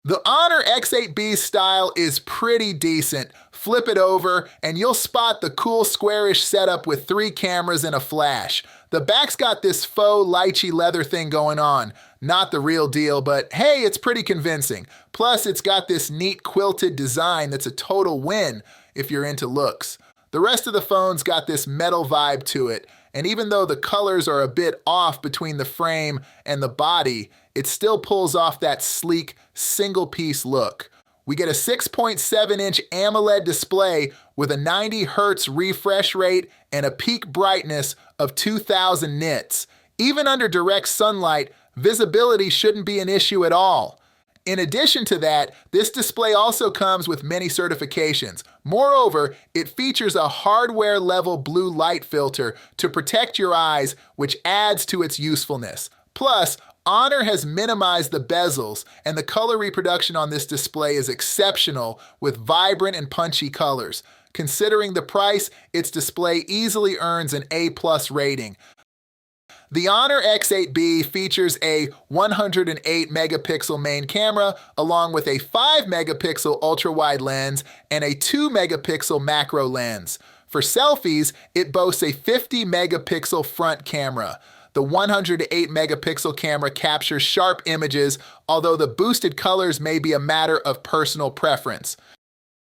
The Honor X8b style is pretty decent. Flip it over and you'll spot the cool squarish setup with 3 cameras and a flash. The back's got this faux lychee leather thing going on. Not the real deal, but hey, it's pretty convincing. Plus, it's got this neat quilted design that's a total win if you're into looks. The rest of the phone's got this metal vibe to it, and even though the colors are a bit off between the frame and the body, it still pulls off that sleek, single-piece look. We get a 6.7-inch AMOLED display with a 90 Hz refresh rate and a peak brightness of 2000 nits. Even under direct sunlight, visibility shouldn't be an issue at all. In addition to that, this display also comes with many certifications. Moreover, it features a hardware-level blue light filter to protect your eyes, which adds to its usefulness. Plus, Honor has minimized the bezels, and the color reproduction on this display is exceptional with vibrant and punchy colors. Considering the price, its display easily earns an A+ rating. The Honor X8b features a 108 megapixel main camera along with a 5 megapixel ultra-wide lens and a 2 megapixel macro lens. For selfies, it boasts a 50 megapixel front camera. The 108 megapixel camera captures sharp images, although the boosted colors may be a matter of personal preference.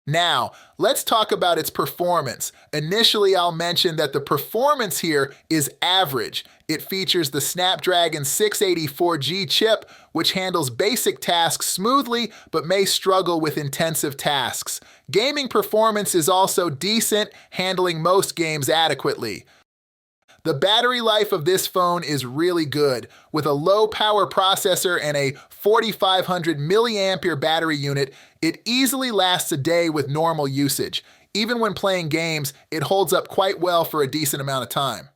Now, let's talk about its performance. Initially, I'll mention that the performance here is average. It features the Snapdragon 684G chip, which handles basic tasks smoothly but may struggle with intensive tasks. Gaming performance is also decent, handling most games adequately. The battery life of this phone is really good. With a low-power processor and a 4500 milliampere battery unit, it easily lasts a day with normal usage. Even when playing games, it holds up quite well for a decent amount of time.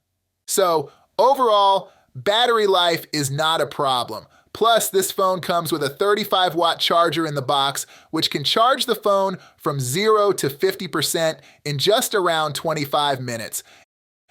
So, overall, battery life is not a problem. Plus, this phone comes with a 35-watt charger in the box, which can charge the phone from 0 to 50% in just around 25 minutes.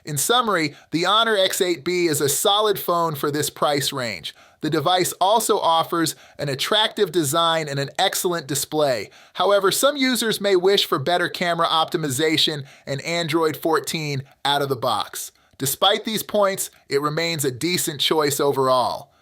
In summary, the Honor X8b is a solid phone for this price range. The device also offers an attractive design and an excellent display. However, some users may wish for better camera optimization and Android 14 out of the box. Despite these points, it remains a decent choice overall.